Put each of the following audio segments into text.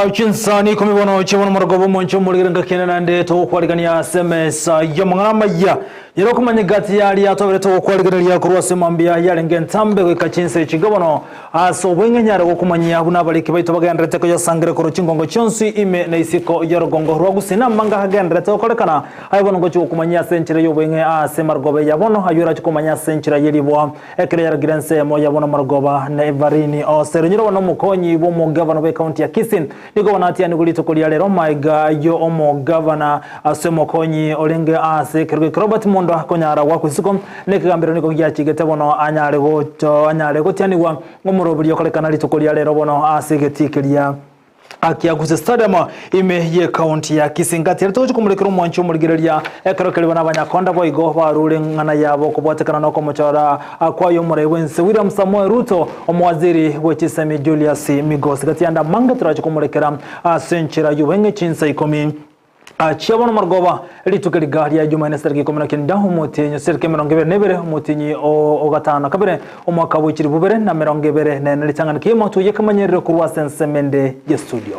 Chinsani kumibona chibono morogobo moncho mulirenga kenana nde to kwaligania SMS ya mangama ya yero kumanye gati yali atobere to kwaligania kurwase mambia yalenge ntambe ka chinse chigobono aso wengenyara go kumanya abuna balike baito bagandrete ko yasangire ko chingongo chonsi ime na isiko yero gongo rwagusina manga hagandrete kolekana ayibono go cyo kumanya senchire yo wenge ase margobe yabono ayura kumanya senchire yelibwa ekere yara grense mo yabono margoba na evarini o serenyiro no mukonyi bo mu governor be county ya Kisin niko wanatia nigulito kuli yale romaiga yo omo governor asemo konyi olenge ase kirwe Robert Mondo akonyara wa kusiko nekigambiro niko gyachigete bono anyare go tianiwa ngomurobiri yokolekana litokoli yale robono ase getikiria akiaguze stadium ime ye county ya Kisingati retoje kumulekero mwancho muligereria ekarokeliwa n'abanyakonda boigo barure ngana yabo kubwatekana noko muchara akwayo murewense William Samoei Ruto omwaziri w'ekisemi Julius Migosi gatianda manga turaje kumulekera senchira yuwenge chinsa ikomi Chiabono margoba litukeli gari ya Jumanne sergi komena kenda umutinyi serke merongebe nebere umutinyi o gatana kabere omwaka w'ikiri bubere na merongebe ne nalitangana kimo tuye kamanyerero kurwa sensemende ye studio.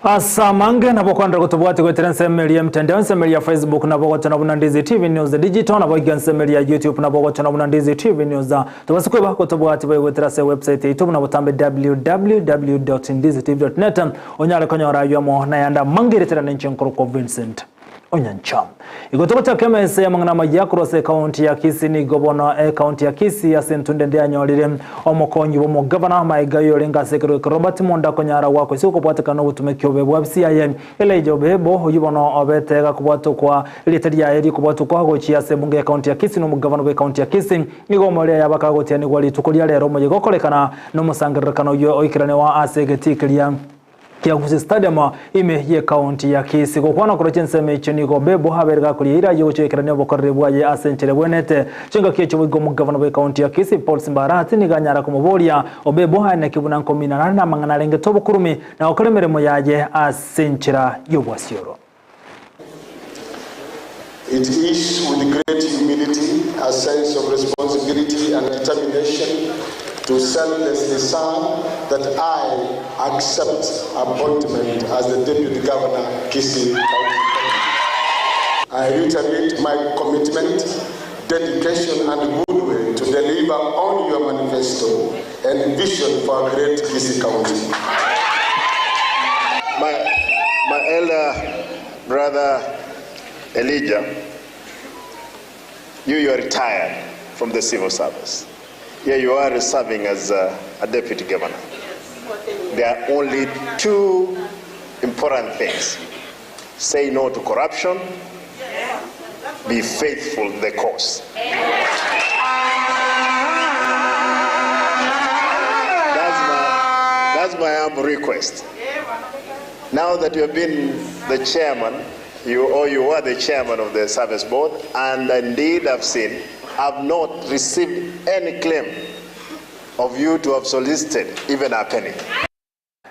Asamange na bokwandra kutubwati kwa transemeli ya mtandao nsemeli ya Facebook na bokota na Bunandizi TV News digital na boga nsemeli ya YouTube na bokota na Bunandizi TV News tubasukwe ba kutubwati bwa wetrase website yetu na botambe www.ndizitv.net onyale konyora yomo na yanda mangire tera nchenkoro ko Vincent Onyancha igotobota kemese ya mangana mayakurose county ya Kisii ni gobono county ya Kisii ya sentunde ndia nyolire omokonyi bo governor maigayo lenga sekero Robert Mondo konyara wako siko kwatakano butumekyo bebwa BCIM elejo bebo yibono obetega kubwato kwa literia eri kubwato kwa gochi ase bunge county ya Kisii no governor we county ya Kisii igomole yabakagotia ni gwali tukulia lero moje gokolekana no musangirikano yo oikirane wa ase getiklia Kiaguze stadium ime ye county ya Kisii kokwana kurochense mechini go bebo haberga kuli ira yo chekerane bokorrebwa ye asenchere bwenete chenga kecho wigo mu governor we county ya Kisii Paul Simbarati ni ganyara kumubolia obebo hane kibuna 18 na mangana lenge tobo kurumi na okolemeremo yaje asenchera yobwasioro. It is with great humility, a sense of responsibility and determination to selflessly serve that I accept appointment as the Deputy Governor, Kisii County. I reiterate my commitment, dedication and goodwill to deliver on your manifesto and vision for a great Kisii County. My elder brother Elijah, you are retired from the civil service. Here you are serving as a deputy governor. There are only two important things. Say no to corruption, be faithful to the cause. That's my humble request. Now that you have been the chairman, you are the chairman of the service board, and indeed I've not received any claim of you to have solicited even a penny.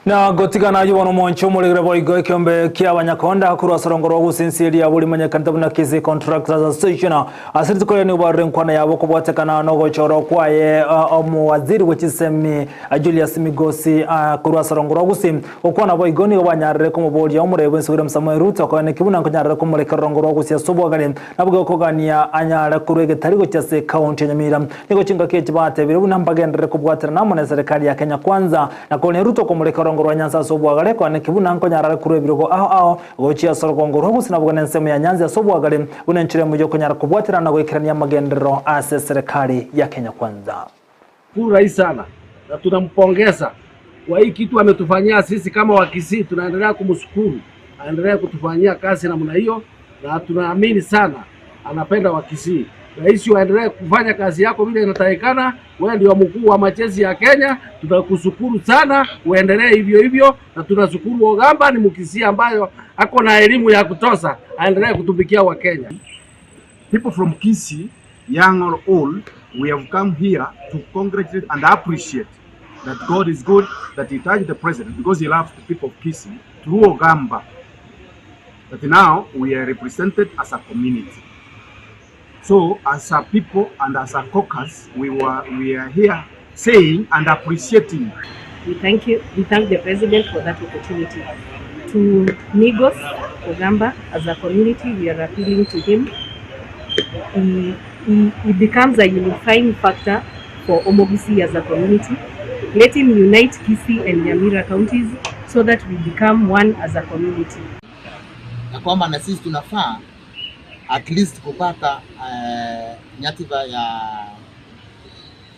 Na gotigana yubono moncho muligre boigo kyombe kya banyakonda kuru asorongoro gusinsiria buli manyakantabuna Kisii Contractors Association asirituko ni barenkwana yabo kubwatekana no gochoro kwaye omuwaziri w'ekisemi Julius Migosi kuru asorongoro gusim okwana boigo ni banyarire kumuboli omurebe William Samoei Ruto ko ne kibuna nkanyarire kumuleka rongoro gusia sobwagale nabwo kogania anyara kurege tarigo cyase county Nyamira niko kinga k'ekibate biru nambagendere kubwatira namone serikali ya Kenya kwanza na ko ne Ruto kumuleka ngoro Nyanza sobwagale kwa ne kibuna nkonyara kurebirgo aho gochia sorongoro gusinabwo nensemo ya Nyanza sobwagale unenchire mujyo konyara kubwatira na gwekirania magendero ase serikali ya Kenya kwanza. Furahi sana na tunampongeza kwa hii kitu ametufanyia sisi kama wa Kisii, tunaendelea kumshukuru, aendelea kutufanyia kazi namna hiyo na tunaamini sana anapenda wa Kisii. Rais waendelee kufanya kazi yako vile inatakikana. Wewe ndio mkuu wa majeshi ya Kenya, tunakushukuru sana, uendelee hivyo hivyo na tunashukuru Ogamba ni Mkisii ambayo ako na elimu ya kutosha, aendelee kutumikia wa Kenya. People from Kisii, young or old, we have come here to congratulate and appreciate that God is good, that he touched the president because he loves the people of Kisii through Ogamba. That now we are represented as a community. So as a people and as a caucus, we are here saying and appreciating. We thank the president for that opportunity. To Migos, Ogamba, as a community, we are appealing to him. He becomes a unifying factor for Omogisi as a community. Let him unite Kisii and Nyamira counties so that we become one as a community. Na kwamba na sisi tunafaa at least kupata nyadhifa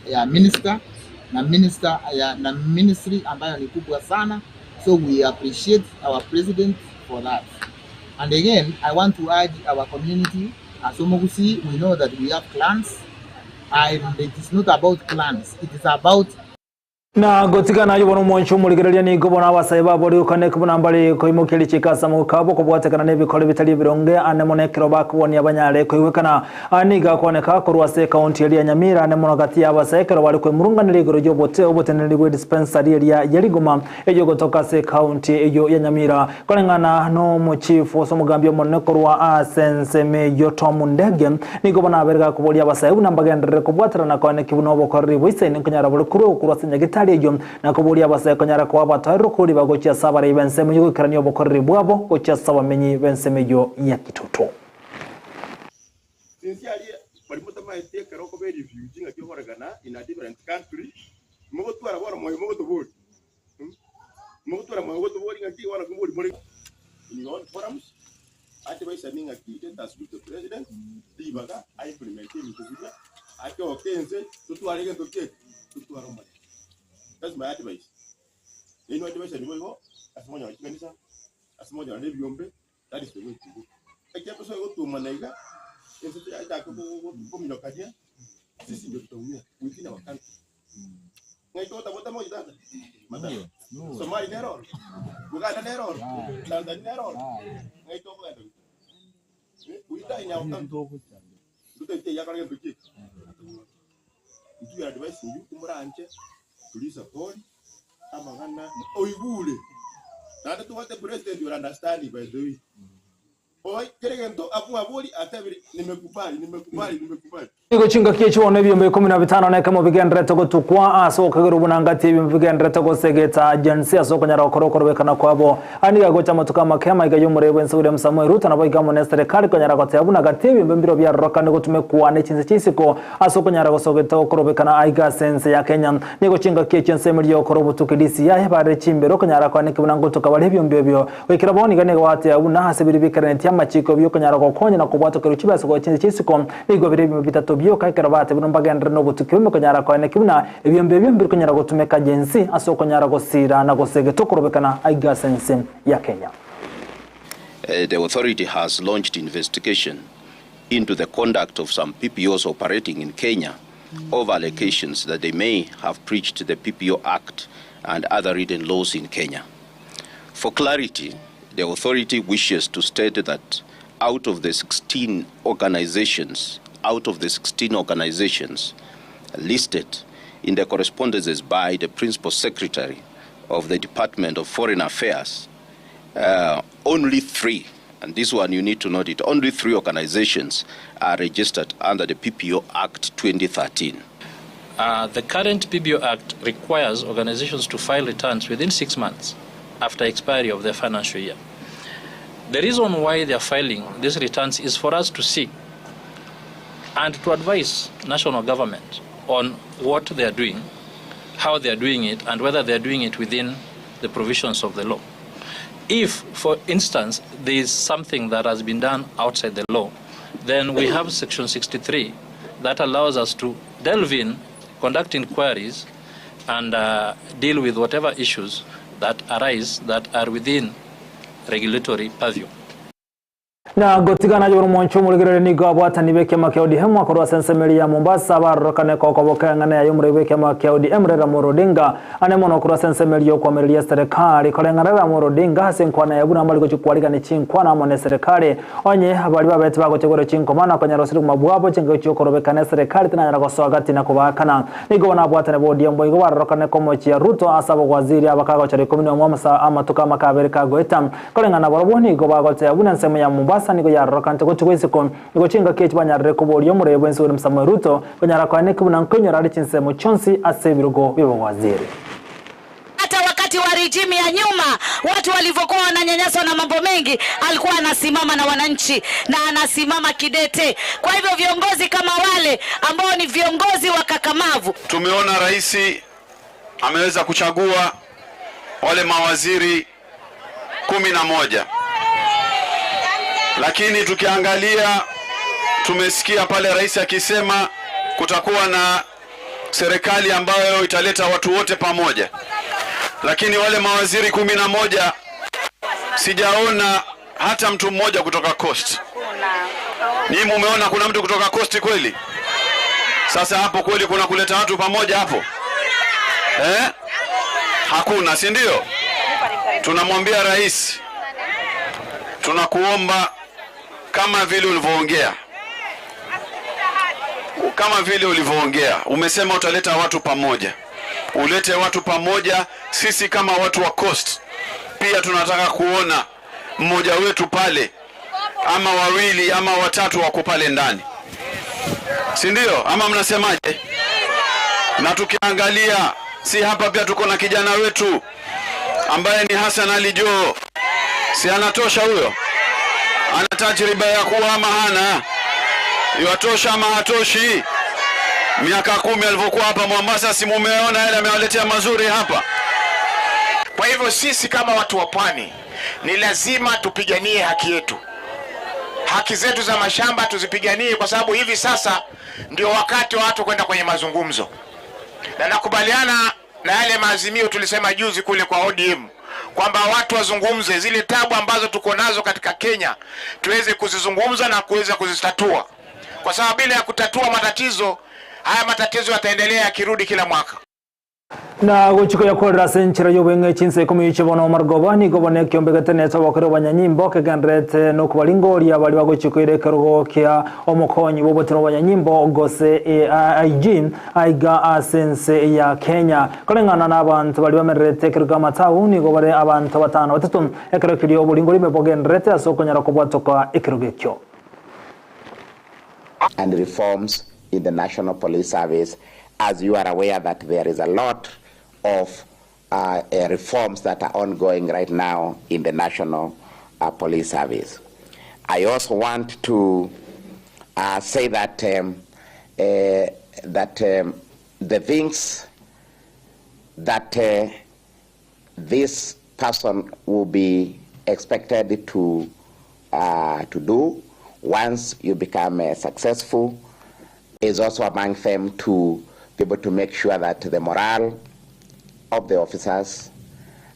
ya minister na ministry ambayo ni kubwa sana. So we appreciate our president for that. And again, I want to urge our community as Omogisi, we know that we have clans, and it is not about clans, it is about na gotika na yubono mwancho muligerelia ni gobona abasaiba bori ukane kubona mbali ko imukeli chikasa mu kabo ko bwatekana ne bikole bitali bironge ane monekero bakuboni abanyale ko iwekana aniga koneka ko rwase county ya Nyamira ane monagati abasaikero bali ko murunganire igoro ryo bote obotenere bwe dispensary ya Yarigoma ejo gotoka se county ejo ya Nyamira kolengana no mu chief so mugambyo moneko rwa asenseme yotomu ndege ni gobona aberga kuboli abasaibu nambagendere ko bwaterana ko ane kibuno bokori bwise ni kunyara buli kuro kurwase nyagitali ejo na kubuli abasaibu konyara ko abataro kuri bagocha sabara ibenseme yuko kiranyo bokori bwabo gocha sabamenyi benseme yo ya kituto sincerely balimota maite karoko be refugee ngati horagana in a different country mugotwara bora moyo mugotobori mugotwara moyo mugotobori ngati wana kumbori muri in all forums ati baisa ninga kite that's with the president dibaga I implement it kuvuja ati okenze tutware ngento ke tutwara mali. That's my advice. You know advice ni wewe asimonya wa kanisa asimonya wa nebiombe, that is the way to go. Akiapo sio go to manaiga enzo ya ko minokadia sisi ndio tutaumia within our country. Ngaito tabota moja dada mata Somali nero Uganda nero Tanzania nero ngaito kwa ndio uita ina utanto tutete yakanga mbiki mtu ya advice ndio kumuranje tulisa poli amangana oigule nada tu wate president you understand by the way oi keregento apu abuli atabiri nimekubali iko chinga kicho one byombe 15 na kama bigendere to gutukwa aso kagero bunangati bigendere to gosegeta agency aso kanyara okorokoro bekana kwabo aniga gocha matuka makema igayo murebe nsure Samuel Ruto nabo igamo nestere kali kanyara gote abuna gati bimbiro bya roka nego tumekuwa ne chinse chisiko aso kanyara gosogeta okorobekana aiga sense ya Kenya niko chinga kicho nsemuri okorobo tukidisi ya bare chimbero kanyara kwa nikibunango tukabale byombe byo wekira boni gane wate abuna hasebiri bikarenti amachiko byo kanyara gokonye na kubwato keruchibaso go chinse chisiko nigo bire bitatu byo kaikera bate bunombagendere no gutukime kanyara kwa nekibuna ebyombe byombe kanyara gotumeka agency aso kanyara gosira na gosege tokorobekana aiga sense ya Kenya. The authority has launched investigation into the conduct of some PPOs operating in Kenya over allegations that they may have breached the PPO Act and other written laws in Kenya. For clarity, the authority wishes to state that out of the 16 organizations listed in the correspondences by the Principal Secretary of the Department of Foreign Affairs, only 3, and this one you need to note it, only 3 organizations are registered under the PPO Act 2013. The current PPO Act requires organizations to file returns within 6 months after expiry of their financial year. The reason why they are filing these returns is for us to see and to advise national government on what they are doing, how they are doing it, and whether they are doing it within the provisions of the law. If, for instance, there is something that has been done outside the law, then we have Section 63 that allows us to delve in, conduct inquiries, and deal with whatever issues that arise that are within regulatory purview. Na gotigana joro moncho muligere ni gabwatani beke makiodi hemwa korwa sensemeli ya Mombasa barokane ko kobokangana ya yumre beke makiodi emrera Morodinga anemono korwa sensemeli yo kwamelia serikali kolengana Morodinga hasenkwana yabuna mbali kuchukwalika ni chinkwana mone serikali onye habali babete bako chegoro chinkomana kwa nyarosiri kumabwabo chengo chukorobekane serikali tena yara koswagati na kubakana nigo na bwatane bodi yambo igo barokane ko mochi ya Ruto asabo waziri abakago chari 10 mwamasa amatuka makabere kagoetam kolengana baroboni igo bagote yabuna nseme ya Mombasa niko ya rokante ko chwese ko niko chinga kechi banyarre ko bori yomure bwense uri Samuel Ruto konyara kwa ne kubuna nkonyora ari chinsemo chonsi asebirugo bibo waziri. Hata wakati wa regime ya nyuma watu walivyokuwa wananyanyaswa na mambo mengi alikuwa anasimama na wananchi na anasimama kidete. Kwa hivyo viongozi kama wale ambao ni viongozi wakakamavu, tumeona rais ameweza kuchagua wale mawaziri 11. Lakini tukiangalia tumesikia pale rais akisema kutakuwa na serikali ambayo italeta watu wote pamoja. Lakini wale mawaziri 11 sijaona hata mtu mmoja kutoka Coast. Ni mumeona kuna mtu kutoka Coast kweli? Sasa hapo kweli kuna kuleta watu pamoja hapo? Hakuna, si ndio? Tunamwambia rais, tunakuomba kama vile ulivyoongea, umesema utaleta watu pamoja. Ulete watu pamoja. Sisi kama watu wa Coast pia tunataka kuona mmoja wetu pale ama wawili ama watatu wako pale ndani. Si ndio? Ama mnasemaje? Na tukiangalia si hapa pia tuko na kijana wetu ambaye ni Hassan Ali Joho. Si anatosha huyo? Ana tajriba ya kuwa ama hana? Yatosha ama hatoshi? Miaka 10 alivyokuwa hapa Mombasa, si mumeona yale amewaletea mazuri hapa. Kwa hivyo sisi kama watu wa pwani ni lazima tupiganie haki yetu. Haki zetu za mashamba tuzipiganie, kwa sababu hivi sasa ndio wakati wa watu kwenda kwenye mazungumzo. Na nakubaliana na yale maazimio tulisema juzi kule kwa ODM kwamba watu wazungumze zile tabu ambazo tuko nazo katika Kenya, tuweze kuzizungumza na kuweza kuzitatua. Kwa sababu bila ya kutatua matatizo, haya matatizo yataendelea yakirudi kila mwaka. Na gochiko ya kolera senchira yobenge chinse kumiche bono margobani gobone kyombegete neta bakore banyanyimbo kegendrete no kubalingori abali bagochiko irekergo kya omokonyi bobotero banyanyimbo gose IG aiga asense ya Kenya kolengana n'abantu bali bamerete kirga matau ni gobare abantu batano batatu ekerekiri obulingori mebogendrete asokonyara kubwatoka ekirogekyo. And reforms in the National Police Service, as you are aware that there is a lot of reforms that are ongoing right now in the National Police Service. I also want to say that the things that this person will be expected to do once you become successful is also among them to be able to make sure that the morale of the officers,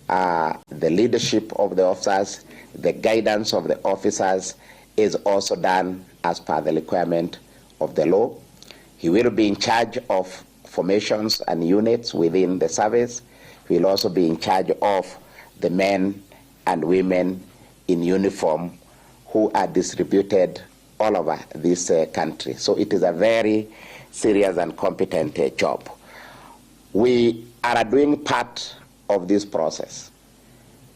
the leadership of the officers, the guidance of the officers is also done as per the requirement of the law. He will be in charge of formations and units within the service. He will also be in charge of the men and women in uniform who are distributed all over this country. So it is a very serious and competent job. We are doing part of this process.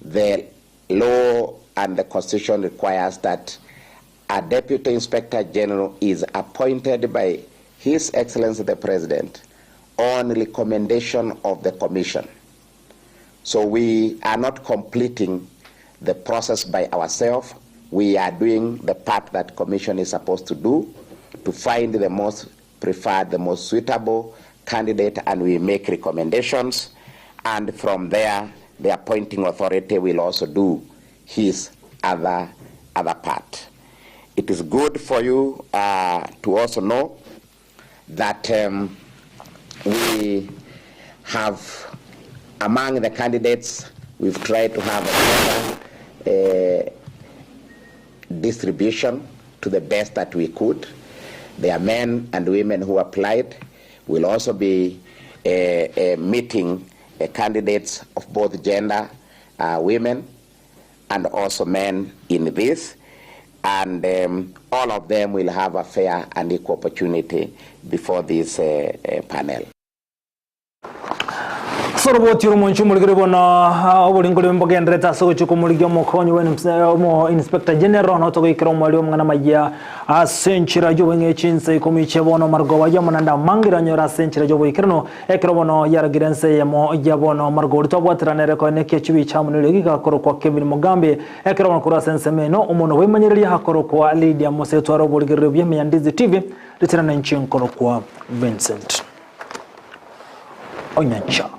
The law and the Constitution requires that a Deputy Inspector General is appointed by His Excellency the President on recommendation of the Commission. So we are not completing the process by ourselves. We are doing the part that Commission is supposed to do to find the most preferred, the most suitable candidate, and we make recommendations. And from there, the appointing authority will also do his other part. It is good for you to also know that we have, among the candidates, we've tried to have a distribution to the best that we could. There are men and women who applied. We'll also be meeting candidates of both gender, women and also men in this. And all of them will have a fair and equal opportunity before this panel. Soroboti rumonchu muligire bona oburingole mbogendre taso chukumuligi mokonyi we Inspector General no togo ikira mwali omwana majya asenchira jo wenge chinse komiche bono margowa ya mananda mangira nyora senchira jo ikirano ekiro bono yaragirense yamo yabono margo to bwatranere ko neke chibi chamunuligi ka koro kwa Kevin Mugambe ekiro bono kura sensemeno umuntu we manyirili hakoro kwa Lydia Moseto arobuligire byeme yandizi TV litirana nchi nkoro kwa Vincent Onyancha.